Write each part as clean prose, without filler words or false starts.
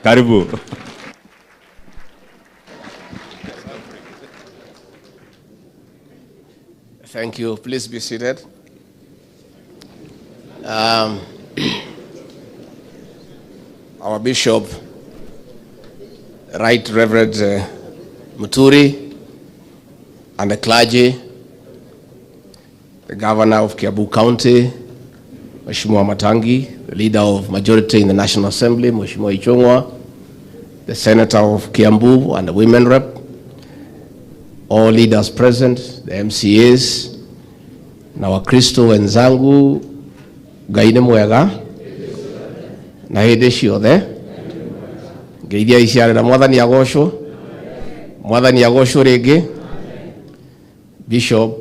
Karibu. Thank you. Please be seated. Our Bishop, Right Reverend Muturi, and the clergy, the Governor of Kiambu County, Mheshimiwa Matangi, the Leader of Majority in the National Assembly, Mheshimiwa Ichung'wa, the Senator of Kiambu and the Women Rep, all leaders present, the MCAs, na Wakristo wenzangu, Gaine mwega, na hede ciothe, Ngeithia iciare na Mwathani agocwo, Mwathani agocwo ringi. Bishop,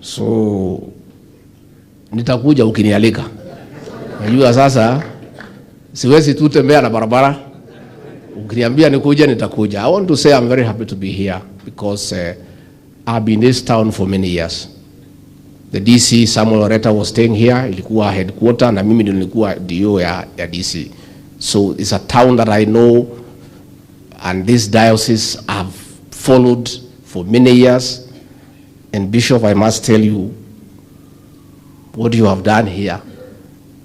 so nitakuja ukinialika. Najua sasa siwezi tu tembea na barabara. Ukiniambia nikuja nitakuja. I want to say I'm very happy to be here because I've been in this town for many years. The DC Samuel Oreta was staying here, ilikuwa headquarter na mimi nilikuwa DO ya DC. So it's a town that I know, and this diocese I've followed for many years. And Bishop, I must tell you, what you have done here,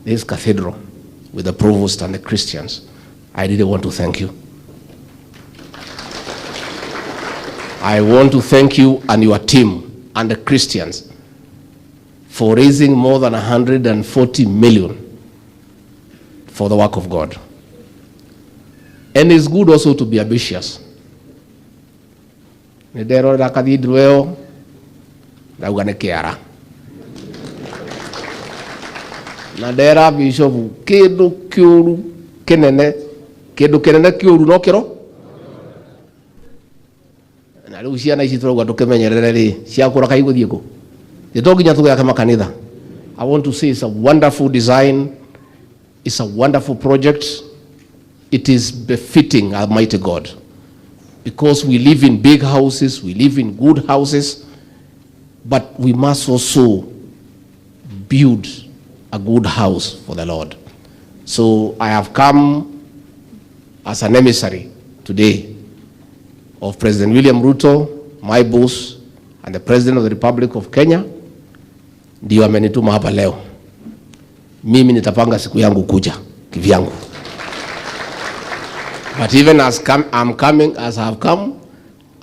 this cathedral, with the provost and the Christians, I really want to thank you. I want to thank you and your team and the Christians for raising more than 140 million for the work of God. And it's good also to be ambitious. Nderora cathedral dauga ne kiara na ndera Bishop kindu kiuru kinene kiuru no kiro na riu ciana ici turauga tukimenyerere ri cia kura kai guthie ku nginya tugaka makanitha. I want to say it's a wonderful design, it's a wonderful project. It is befitting Almighty God, because we live in big houses, we live in good houses, but we must also build a good house for the Lord. So I have come as an emissary today of President William Ruto, my boss, and the President of the Republic of Kenya. Ndio amenituma hapa leo. Mimi nitapanga siku yangu kuja kivyangu. But even as I have come,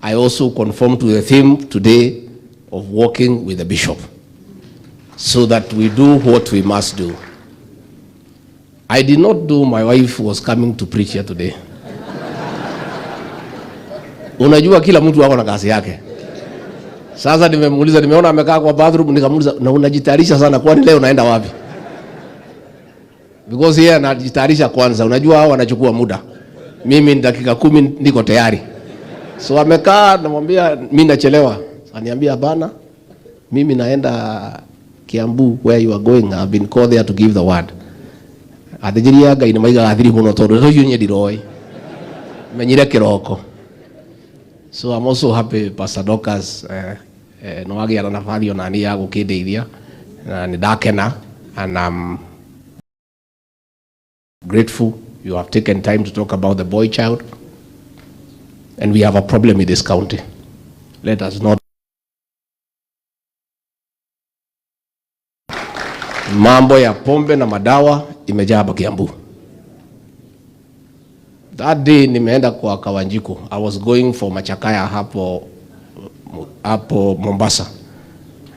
I also conform to the theme today of working with the Bishop, so that we do what we must do. I did not know my wife was coming to preach here today. Unajua kila mtu wako na kazi yake. Sasa nimemuuliza, nimeona amekaa kwa bathroom, nikamuuliza, na unajitayarisha sana, kwani leo unaenda wapi? Because yeye anajitayarisha kwanza. Unajua hao wanachukua muda. Mimi ni dakika 10 niko tayari. So amekaa, namwambia mimi nachelewa. Aniambia bana, mimi naenda Kiambu, where you are going. I've been called there to give the word. Athejiria Ngai maiga athiri muno tondu rũciũ nye ndiroi. Menyire kiroko. So I'm also happy Pastor Dorcas no agia na nafasi ona ni ya gukindeithia na ndakena, and I'm grateful you have taken time to talk about the boy child, and we have a problem in this county. Let us not mambo ya pombe na madawa imejaa hapa Kiambu. That day nimeenda kwa Kawanjiko. I was going for Machakaya hapo Mombasa.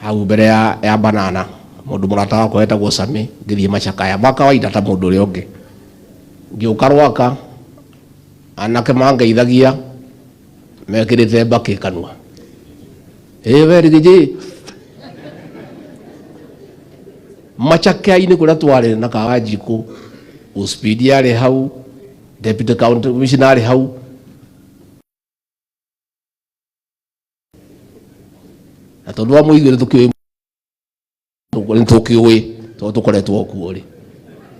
Hau mbere ya banana. Mundu murata wako etagwo Sami ngithie Machakaya. Mwaka waida ta mundu uri ungi. Ngiuka Rwaka anake mangeithagia mekirite mbaki kanua. Weri giji Machakaya-ini kuria twari na Kawanjiko, Uspidi ari hau, Deputy County Commissioner ari hau. Na tondu wa muigire tukiwe tukoretwo kuo ri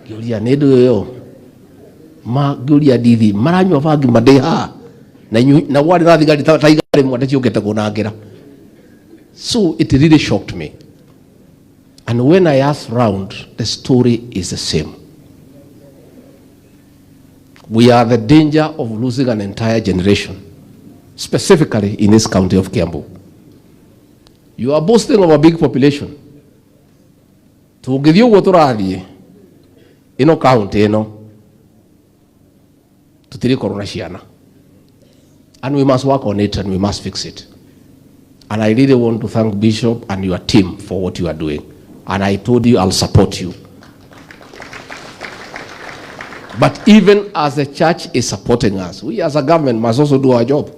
ngiuria ni ndu yo ngiuria ndithi maranywa bangi madeha na wari na thigari taigari mwande ciukite kunangira. So it really shocked me. And when I asked round, the story is the same. We are the danger of losing an entire generation, specifically in this county of Kiambu. You are boasting of a big population. To give you what ino county ino tutiri corona shiana. And we must work on it and we must fix it. And I really want to thank Bishop and your team for what you are doing. And I told you I'll support you. But even as the church is supporting us, we as a government must also do our job.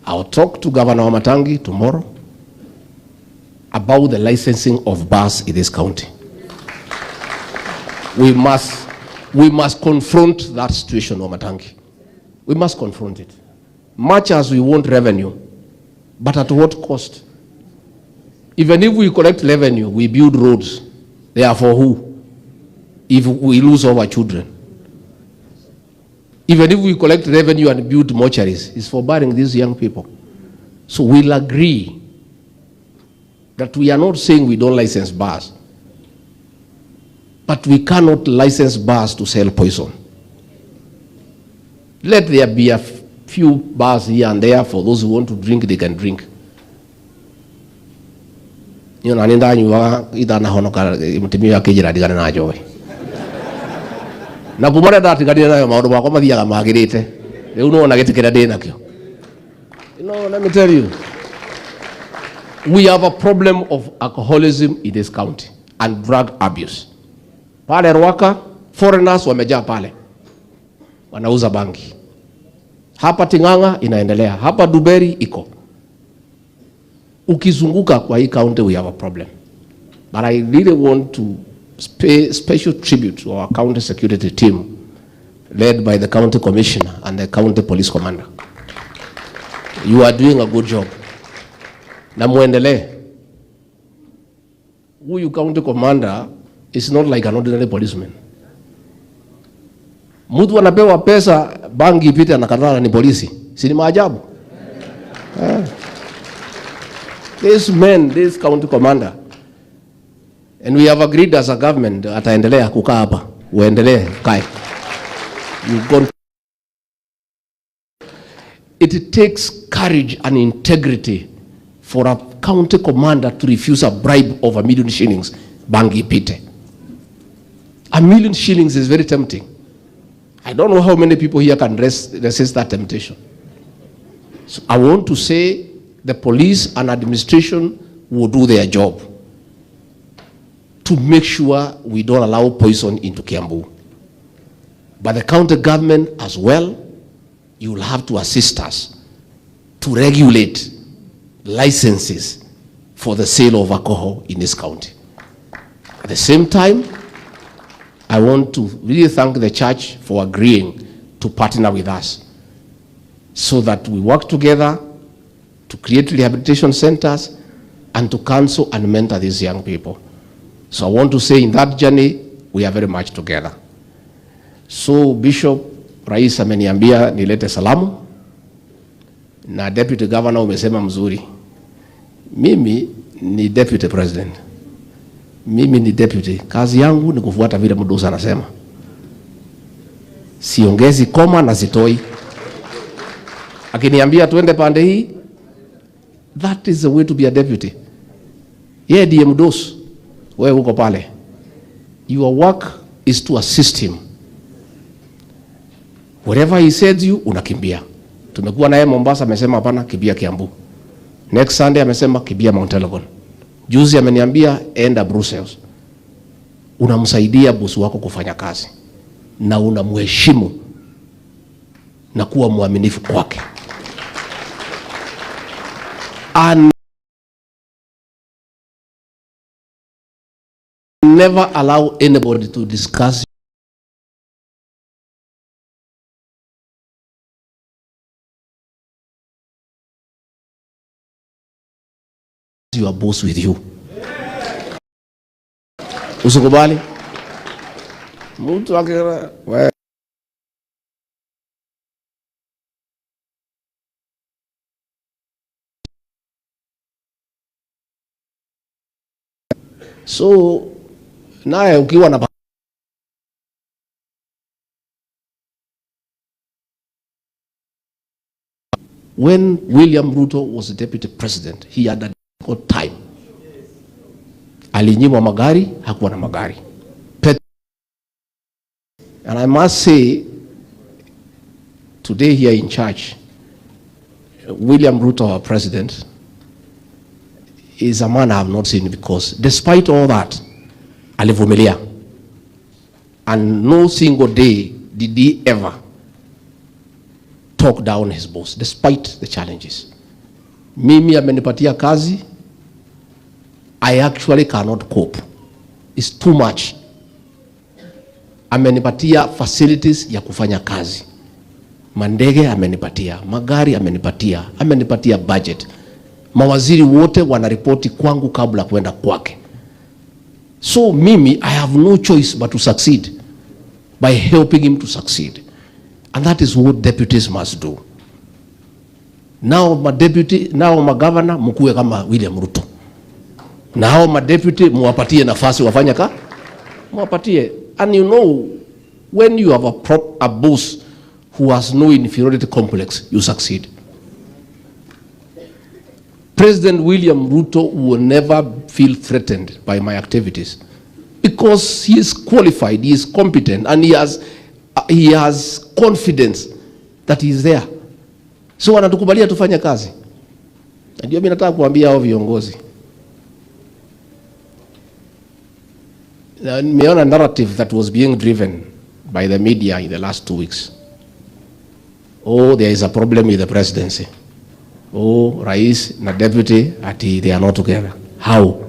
I'll talk to Governor Wamatangi tomorrow about the licensing of bars in this county. We must confront that situation, Wamatangi. We must confront it. Much as we want revenue, but at what cost? Even if we collect revenue, we build roads. They are for who? If we lose our children. Even if we collect revenue and build mortuaries, it's for burying these young people. So we'll agree that we are not saying we don't license bars, but we cannot license bars to sell poison. Let there be a few bars here and there for those who want to drink, they can drink. You know, aninda nyuwa idana honoka mtimi ya kijira digana na joy. Na kumare da tigania na maundu makwa mathiaga magirite. Riu no na gitikira ndina kio. You know, let me tell you. We have a problem of alcoholism in this county and drug abuse. Pale Rwaka, foreigners wamejaa pale. Wanauza bangi. Hapa Ting'ang'a inaendelea. Hapa Duberi iko. Ukizunguka kwa hii county we have a problem. But I really want to pay special tribute to our county security team led by the county commissioner and the county police commander. You are doing a good job. Na muendelee. Huyu county commander is not like an ordinary policeman. Mtu anapewa pesa bangi ipite anakatana ni polisi. Si ni maajabu? This county commander, and we have agreed as a government, ataendelea kukaa hapa, uendelee kai. It takes courage and integrity for a county commander to refuse a bribe of 1 million shillings, bangi pite. 1 million shillings is very tempting. I don't know how many people here can resist that temptation. So I want to say the police and administration will do their job to make sure we don't allow poison into Kiambu. But the county government as well, you will have to assist us to regulate licenses for the sale of alcohol in this county. At the same time, I want to really thank the church for agreeing to partner with us so that we work together to create rehabilitation centers and to counsel and mentor these young people. So I want to say in that journey, we are very much together. So Bishop, Rais ameniambia nilete salamu na Deputy Governor umesema mzuri. Mimi ni Deputy President. Mimi ni Deputy. Kazi yangu ni kufuata vile Mdusa anasema. Siongezi koma na sitoi. Akiniambia tuende pande hii, that is the way to be a deputy. Yeye ndiye Mdusa, wewe uko pale. Your work is to assist him. Wherever he says you, unakimbia. Tumekuwa naye Mombasa, amesema hapana, kimbia Kiambu. Next Sunday amesema kimbia Mount Elgon. Juzi ameniambia enda Brussels. Unamsaidia bosi wako kufanya kazi na unamheshimu na kuwa mwaminifu kwake. And never allow anybody to discuss your boss with you. Usikubali mtu akira wewe. So naye ukiwa na when William Ruto was the deputy president, he had a good time. Alinyimwa magari, hakuwa na magari. And I must say, today here in church, William Ruto, our president, is a man I have not seen, because despite all that, alivumilia. And no single day did he ever talk down his boss, despite the challenges. Mimi amenipatia kazi, I actually cannot cope. It's too much. Amenipatia facilities ya kufanya kazi. Mandege amenipatia, magari amenipatia budget. Mawaziri wote wanaripoti kwangu kabla kwenda kwake. So mimi, I have no choice but to succeed by helping him to succeed. And that is what deputies must do. Now my deputy, now my governor, mkuwe kama William Ruto. Now my deputy, muwapatie nafasi wafanya ka? Muwapatie. And you know, when you have a boss who has no inferiority complex, you succeed. President William Ruto will never feel threatened by my activities, because he is qualified, he is competent, and he has confidence that he is there. So anatukubalia tufanye kazi. Ndio mimi nataka kuambia hao viongozi. Nimeona narrative that was being driven by the media in the last 2 weeks. Oh, there is a problem with the presidency. Oh, Rais na deputy ati they are not together. How?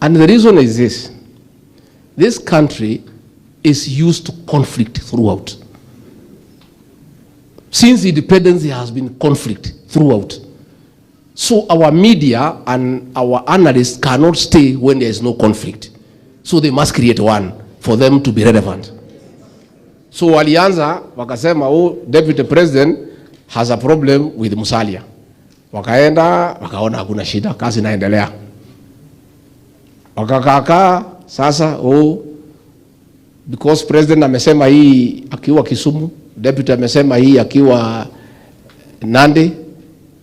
And the reason is this. This country is used to conflict throughout. Since independence, there has been conflict throughout. So our media and our analysts cannot stay when there is no conflict. So they must create one for them to be relevant. So walianza wakasema, oh, deputy president has a problem with Musalia. Wakaenda wakaona hakuna shida, kazi inaendelea. Wakakaka sasa, oh, because president amesema hii akiwa Kisumu, deputy amesema hii akiwa Nandi,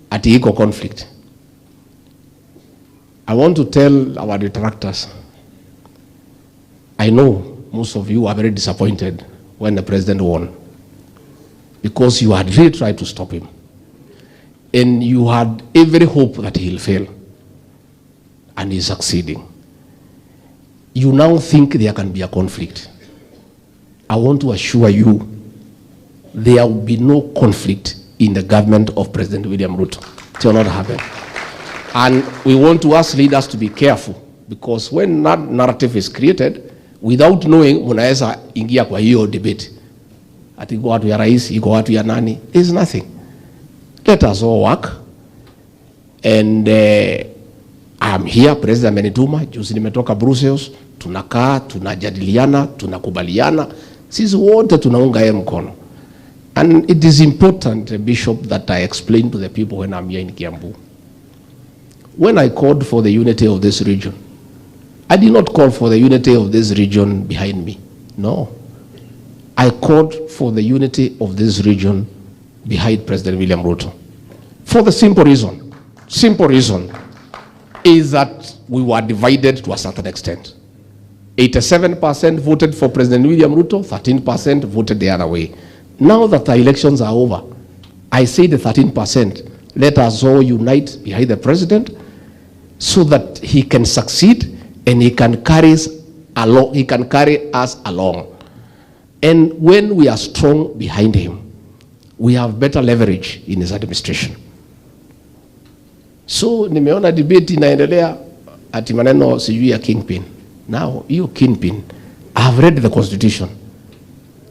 ati iko conflict. I want to tell our detractors, I know most of you are very disappointed when the president won, because you had really tried to stop him. And you had every hope that he'll fail. And he's succeeding. You now think there can be a conflict. I want to assure you, there will be no conflict in the government of President William Ruto. It will not happen. And we want to ask leaders to be careful, because when that narrative is created, without knowing, munaweza ingia kwa hiyo debate. Ati iko watu ya rais, iko watu ya nani. There's nothing. Let us all work. And I'm here, President amenituma, juzi nimetoka Brussels, tunakaa, tunajadiliana, tunakubaliana. Sisi wote tunaunga yeye mkono. And it is important, Bishop, that I explain to the people when I'm here in Kiambu. When I called for the unity of this region, I did not call for the unity of this region behind me. No. I called for the unity of this region behind President William Ruto. For the simple reason, is that we were divided to a certain extent. 87% voted for President William Ruto, 13% voted the other way. Now that the elections are over, I say the 13%, let us all unite behind the president so that he can succeed and he can carry us along. And when we are strong behind him, we have better leverage in his administration. So nimeona debate inaendelea ati maneno sijui ya kingpin. Now, you kingpin, I have read the constitution.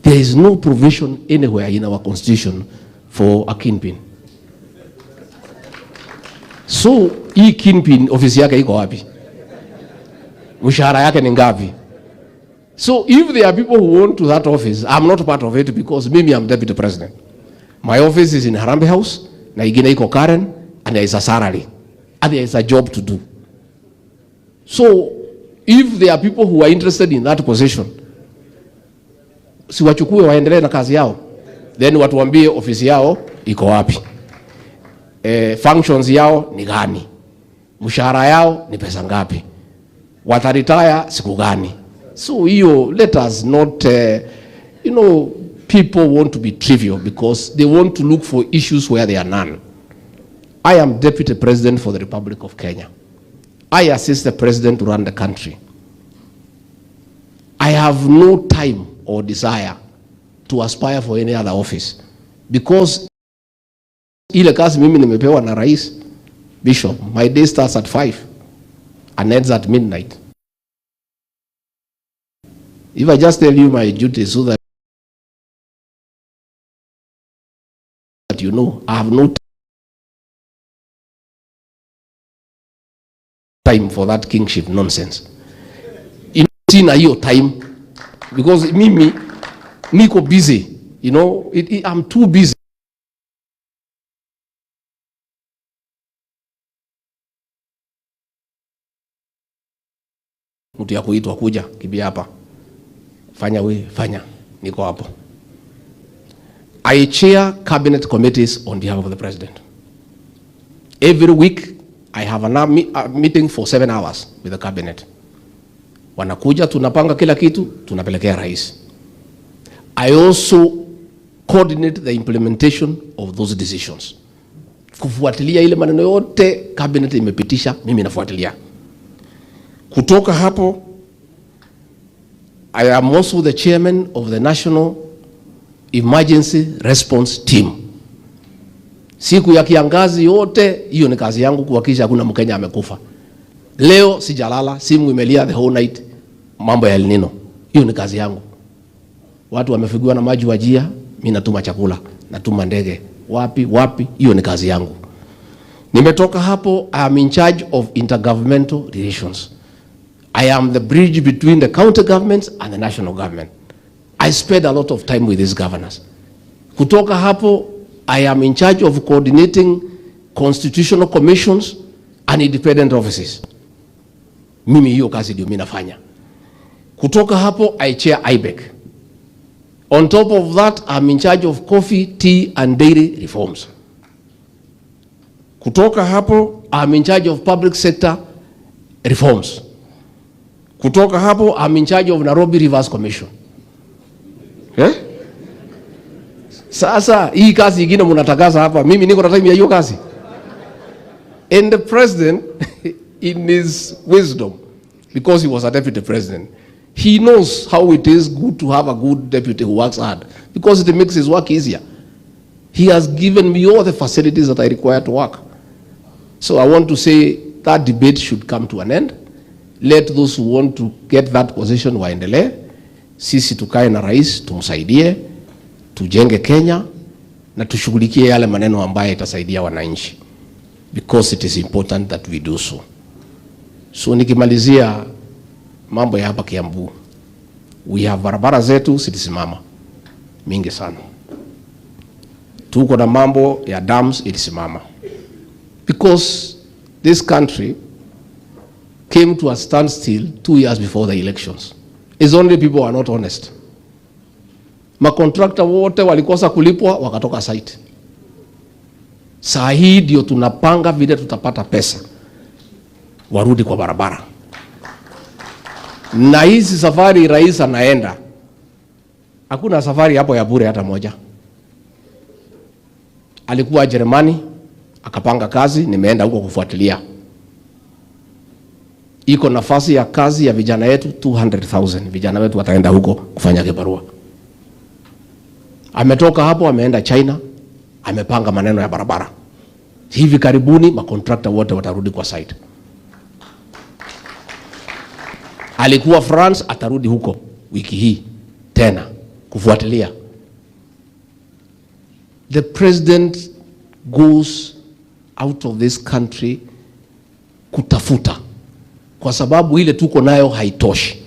There is no provision anywhere in our constitution for a kingpin. So, hii kingpin ofisi yake iko wapi? Mshahara yake ni ngapi? So, if there are people who want to that office, I'm not part of it because mimi I'm deputy president. My office is in Harambee House, na ingine iko Karen, and there is a salary, and there is a job to do. So, if there are people who are interested in that position, si wachukue waendelee na kazi yao, then watuambie ofisi yao iko wapi, functions yao ni gani, mshahara yao ni pesa ngapi, wataretire siku gani. So hiyo, let us not, people want to be trivial because they want to look for issues where there are none. I am Deputy President for the Republic of Kenya. I assist the president to run the country. I have no time or desire to aspire for any other office because ile kazi mimi nimepewa na rais Bishop, my day starts at 5 and ends at midnight. If I just tell you my duties so that you know, I have no time for that kingship nonsense. Sina hiyo time because mimi niko busy, I'm too busy. Mtu ya kuitwa kuja kibia hapa, fanya, niko hapo. I chair cabinet committees on behalf of the president. Every week I have a meeting for 7 hours with the cabinet. Wanakuja, tunapanga kila kitu, tunapelekea rais. I also coordinate the implementation of those decisions. Kufuatilia ile maneno yote cabinet imepitisha, mimi nafuatilia. Kutoka hapo, I am also the chairman of the National Emergency Response Team. Siku ya kiangazi yote, hiyo ni kazi yangu kuhakikisha hakuna Mkenya amekufa. Leo sijalala, simu imelia the whole night, mambo ya El Nino. Hiyo ni kazi yangu. Watu wamefigiwa na maji Wajia, mimi natuma chakula, natuma ndege. Wapi, hiyo ni kazi yangu. Nimetoka hapo, I am in charge of intergovernmental relations. I am the bridge between the county governments and the national government. I spend a lot of time with these governors. Kutoka hapo, I am in charge of coordinating constitutional commissions and independent offices. Mimi hiyo kazi ndio mimi nafanya. Kutoka hapo, I chair IBEC. On top of that, I'm in charge of coffee, tea and dairy reforms. Kutoka hapo, I'm in charge of public sector reforms. Kutoka hapo, I'm in charge of Nairobi Rivers Commission. Sasa hii kazi ingine mnatakaza hapa, mimi niko na time ya hiyo kazi. And the president, in his wisdom, because he was a deputy president, he knows how it is good to have a good deputy who works hard, because it makes his work easier. He has given me all the facilities that I require to work. So I want to say that debate should come to an end. Let those who want to get that position waendelee. Sisi tukae na rais, tumsaidie, tujenge Kenya, na tushughulikie yale maneno ambayo itasaidia wananchi. Because it is important that we do so. So nikimalizia mambo ya hapa Kiambu, we have barabara zetu zilisimama mingi sana. Tuko na mambo ya dams ilisimama. Because this country came to a standstill 2 years before the elections. It's only people who are not honest. Makontrakta wote walikosa kulipwa wakatoka site. Saa hii ndio tunapanga vile tutapata pesa. warudi kwa barabara. Na hizi safari rais anaenda, hakuna safari hapo ya bure hata moja. Alikuwa Jerumani, akapanga kazi, nimeenda huko kufuatilia. Iko nafasi ya kazi ya vijana yetu 200,000. Vijana wetu wataenda huko kufanya kibarua. Ametoka hapo ameenda China, amepanga maneno ya barabara. Hivi karibuni makontrakta wote watarudi kwa site. Alikuwa France, atarudi huko wiki hii tena kufuatilia. The president goes out of this country kutafuta, kwa sababu ile tuko nayo haitoshi.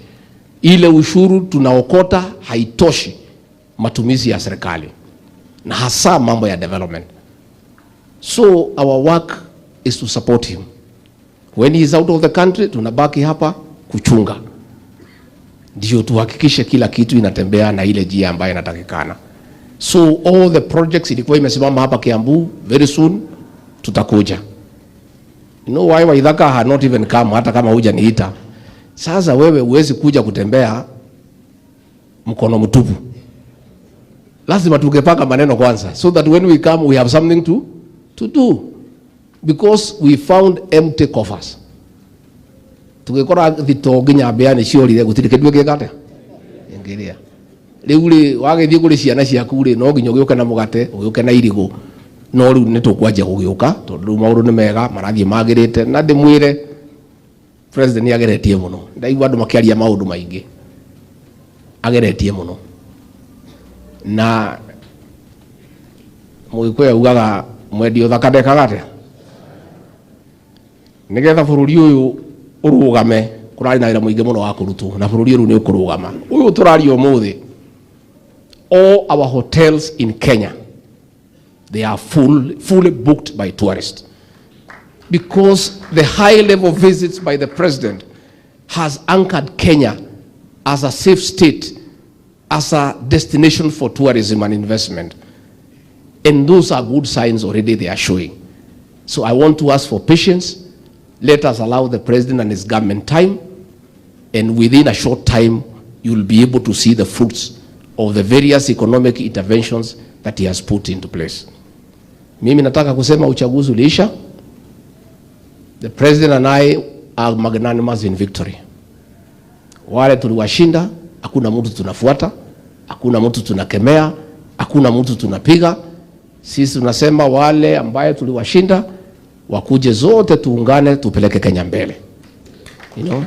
Ile ushuru tunaokota haitoshi matumizi ya serikali, na hasa mambo ya development. So our work is to support him. When he is out of the country, tunabaki hapa kuchunga, ndio tuhakikishe kila kitu inatembea na ile njia ambayo inatakikana. So all the projects ilikuwa imesimama hapa Kiambu, very soon tutakuja. You know why Waithaka had not even come, hata kama hujaniita. Sasa wewe uwezi kuja kutembea mkono mtupu. Lazima tungepanga maneno kwanza, so that when we come we have something to do, because we found empty coffers. Tungekora thitoginya beane ciorire gutire kindu gikate ngiria riu ri wagithie kuri ciana ciaku ri no nginyo gioke na mugate uyoke na irigo, no riu ni tukwanjia gugioka tondu maundu ni mega marathie magirite, na ndimwire president ni ageretie muno. Ndaigua andu makiaria maundu maingi, ageretie muno. Na Mugikuyu ugaga mwendio thakade kagate nigetha bururi uyu urugame, kurari na wira muingi muno wa kurutu, na bururi uyu ni ukurugama. Uyu turari umuthi, all our hotels in Kenya, they are fully booked by tourists, because the high level visits by the president has anchored Kenya as a safe state, as a destination for tourism and investment. And those are good signs already they are showing. So I want to ask for patience. Let us allow the president and his government time, and within a short time you will be able to see the fruits of the various economic interventions that he has put into place. Mimi nataka kusema uchaguzi uliisha. The president and I are magnanimous in victory. Wale tuliwashinda, hakuna mtu tunafuata, hakuna mtu tunakemea, hakuna mtu tunapiga. Sisi tunasema wale ambaye tuliwashinda wakuje zote tuungane tupeleke Kenya mbele. You know?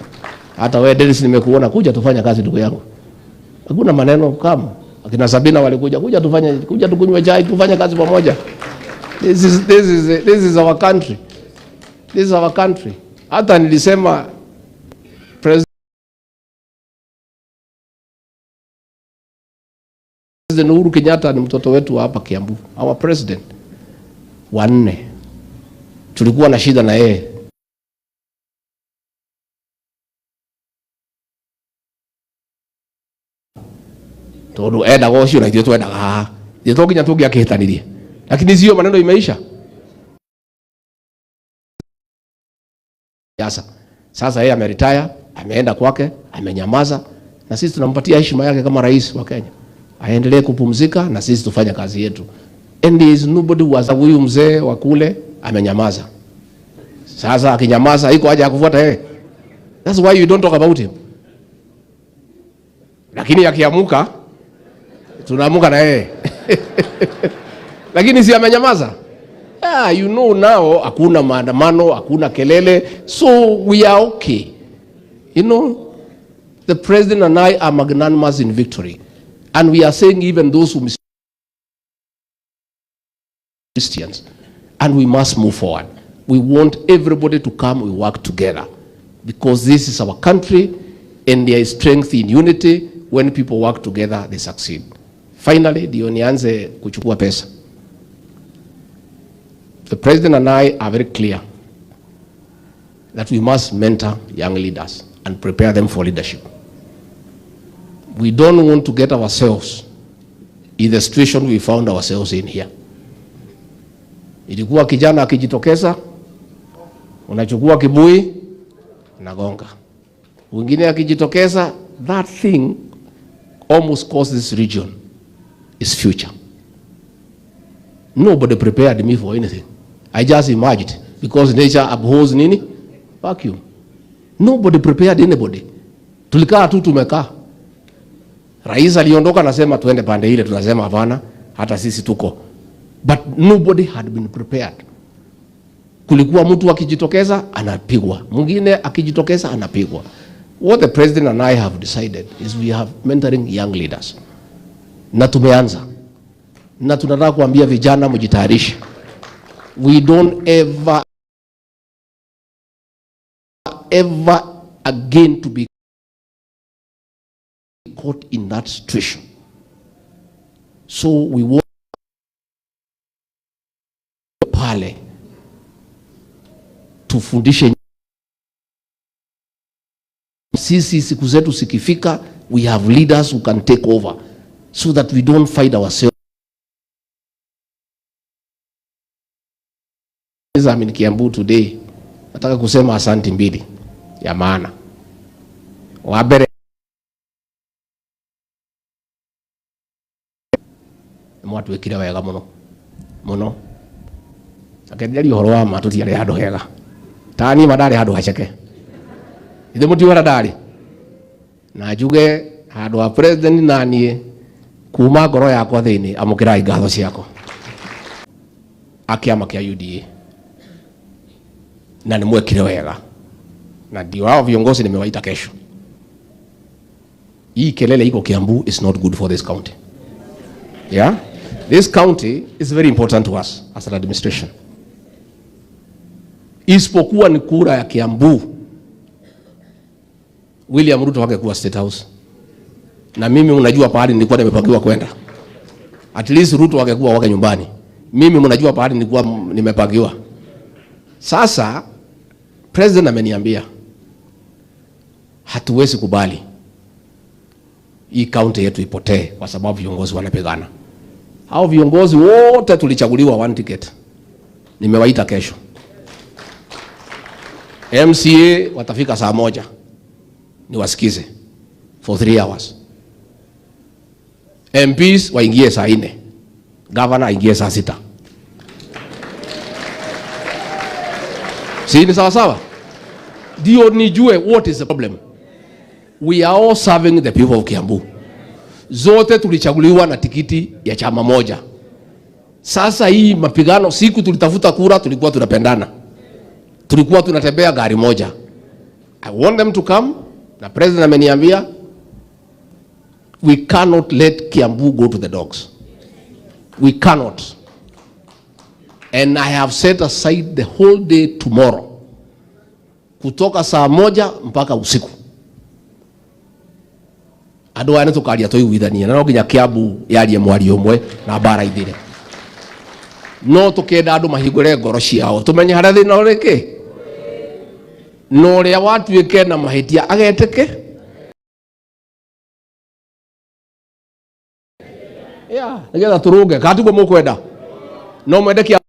Hata wewe Dennis nimekuona, kuja tufanye kazi ndugu yangu. Hakuna maneno kama akina Sabina walikuja, kuja tukunywe chai tufanye kazi pamoja. This is our country. This is our country. Hata nilisema President Uhuru Kenyatta ni mtoto wetu hapa Kiambu. Our president wanne. Tulikuwa na shida na yeye. Todo eda gocio na ithuĩ twendaga haha. Ithuĩ nginya tũngĩakĩhĩtanirie. Lakini sio maneno imeisha. Sasa yeye ameretire, ameenda kwake, amenyamaza, na sisi tunampatia heshima yake kama rais wa Kenya. Aendelee kupumzika na sisi tufanye kazi yetu. And there is nobody who has huyu mzee wa kule amenyamaza. Sasa akinyamaza iko haja ya kufuata yeye. That's why you don't talk about him. Lakini akiamuka tunaamuka na yeye. Lakini si amenyamaza. Yeah, you know now hakuna maandamano, hakuna kelele, so we are okay. You know, the president and I are magnanimous in victory. And we are saying even those who mistreat Christians, and we must move forward. We want everybody to come, we work together, because this is our country, and there is strength in unity. When people work together, they succeed. Finally, ndio nianze kuchukua pesa. The president and I are very clear that we must mentor young leaders and prepare them for leadership. We don't want to get ourselves in the situation we found ourselves in here. Ilikuwa kijana akijitokeza, unachukua kibui, nagonga. Wengine akijitokeza, that thing almost cost this region its future. Nobody prepared me for anything. I just emerged because nature abhors nini? Vacuum. Nobody prepared anybody. Tulikaa tu tumekaa. Rais aliondoka nasema tuende pande ile, tunasema hapana, hata sisi tuko. But nobody had been prepared. Kulikuwa mtu akijitokeza anapigwa, mwingine akijitokeza anapigwa. What the president and I have decided is we have mentoring young leaders. Na tumeanza. Na tunataka kuambia vijana mjitayarishe. We don't ever again to be caught in that situation. So we want pale tufundishe sisi, siku zetu sikifika, we have leaders who can take over so that we don't fight ourselves. I'm in Kiambu today. Nataka kusema asante mbili ya maana. Wabere mwatu wekira wega muno akendeli horo wa matu tiare hado hega tani madari hado hacheke ithe muti wara dari na juge hado wa president nanie kuma ngoro yakwa thini amukira igatho ciako akiama kia UDA na nimwekire wega na ndio hao viongozi nimewaita kesho. Hii kelele iko Kiambu is not good for this county. Yeah, this county is very important to us as an administration. Isipokuwa ni kura ya Kiambu, William Ruto wangekuwa State House. Na mimi unajua pahali nilikuwa nimepangiwa kwenda. At least Ruto wangekuwa wake nyumbani. Mimi mnajua pahali nilikuwa nimepangiwa. Sasa president ameniambia hatuwezi kubali hii county yetu ipotee kwa sababu viongozi wanapigana. Hao viongozi wote tulichaguliwa one ticket. Nimewaita kesho. MCA watafika saa 1. Niwasikize for 3 hours. MPs waingie saa 4. Governor aingie saa 6. Si ni sawa sawa? Dio nijue what is the problem. We are all serving the people of Kiambu. Zote tulichaguliwa na tikiti ya chama moja. Sasa hii mapigano, siku tulitafuta kura tulikuwa tunapendana. Tulikuwa tunatembea gari moja. I want them to come. Na president ameniambia we cannot let Kiambu go to the dogs. We cannot. And I have set aside the whole day tomorrow. Kutoka saa 1 mpaka usiku. Ado ane tukaria toi withania na no nginya Kiambu yarie mwari umwe na bara ithire. No tukenda andu mahingure ngoro ciao tumenye haria thina uriki. No ria watuike na mahitia ageteke. Nigetha turunge katugo mukwenda. No mwende Kiambu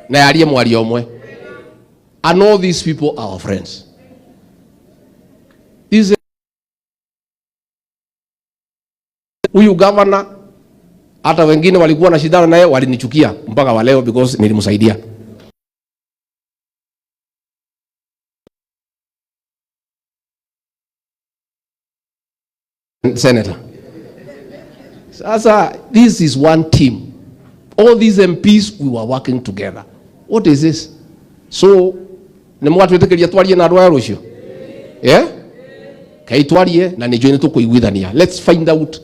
na yarie mwari umwe. I know these people are our friends. Huyu governor hata wengine walikuwa na shida naye walinichukia mpaka wa leo because nilimsaidia. Senator. Sasa this is one team. All these MPs we were working together. What is this? So ni mwatu wetekeria twarie na andũ rucio. Yeah? Kai twarie na nijo ni tukuiguithania. Let's find out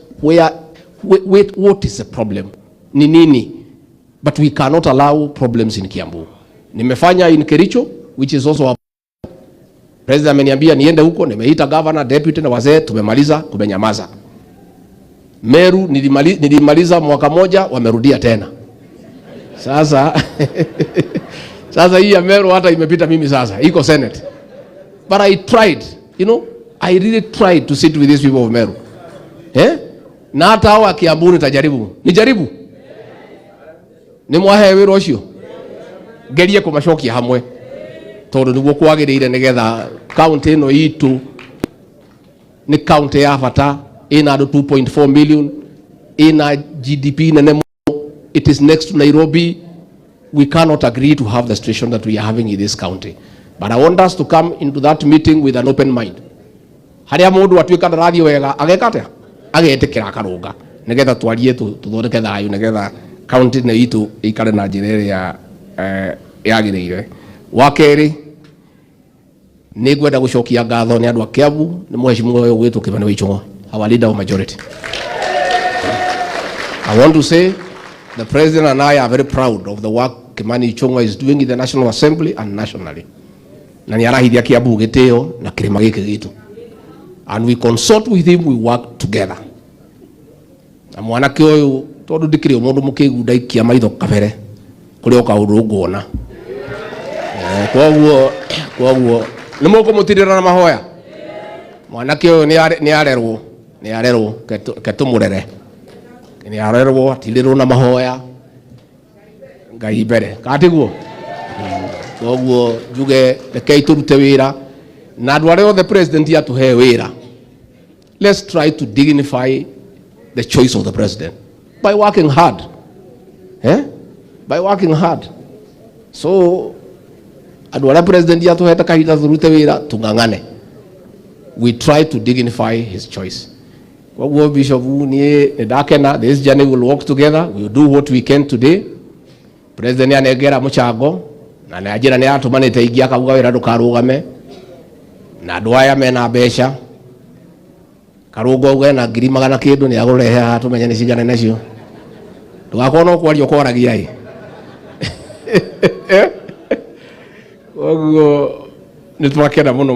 what is the problem. Ni nini? But we cannot allow problems in Kiambu. Nimefanya in Kericho, which is also a president ameniambia niende huko, nimeita governor, deputy na wazee, tumemaliza, kumenyamaza. Meru nilimaliza mwaka moja, wamerudia tena. Sasa sasa hii ya Meru hata imepita mimi sasa. Iko Senate. But I tried, I really tried to sit with these people of Meru. Na hata hawa Kiambu nitajaribu. Nijaribu. Ni mwahe wiro ucio. Gerie kumacokia hamwe. tondu niguo kwagirire nigetha county no itu ni county ya bata ina andu 2.4 million ina GDP nene. It is next to Nairobi. We cannot agree to have the situation that we are having in this county. But I want us to come into that meeting with an open mind. Haria mundu atuika radio wega agekate agetikira akarunga nigetha twarie tuthondeke thayu nigetha county ne itu ikare na njira ya yagirire. Wakeri ni gwenda gucokia ngatho ni andu a Kiambu ni mheshimiwa uyu gwitu Kimani Wichung'wa, our leader of majority. I want to say the president and I are very proud of the work Kimani Wichung'wa is doing in the National Assembly and nationally. Na ni arahithia Kiambu gitio na kirima giki gitu. And we consult with him, we work together. Na mwanake uyu tondu ndikiri mundu mukigu ndaikia maitho kabere kuri oka undu ngona. Kwoguo ni mukumutirira na mahoya. Mwanake uyu ni arerwo ketumurere. Ni arerwo atiriro na mahoya. Ngai mbere. Katiguo. Kwoguo njuge rekei turute wira. Na andu aria the president ya tuhe wira. Let's try to dignify the choice of the president by working hard. By working hard. So andu aria president ya tuhe kahinda turute wira tungangane. We try to dignify his choice. Kwoguo Bishop ni ndakena, this journey will walk together. We will do what we can today. President ya negera muchango na najira ni atumanite igia kabuga wira ndukarugame. Na dwaya mena besha karugo uge na ngiri magana kindu ni agurehe ha tumenye ni cigana nacio ndugakona kwario koragia i oguo ni twakena muno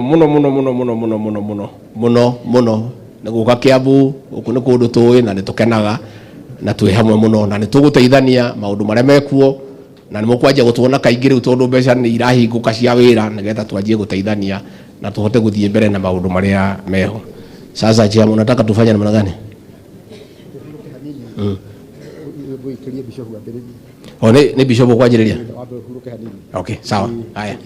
niguka Kiambu uku ni kundu tuwi na ni tukenaga na twi hamwe muno na ni tuguteithania maundu maria mekuo na ni mukwanjia gutuona kaingi riu tondu besha ni irahinguka cia wira nigetha twanjie guteithania na tuhote guthie mbere na maundu maria meho. Sasa jamu nataka tufanye namna gani? Ni bishop kwa ajili ya. Okay, sawa. Haya.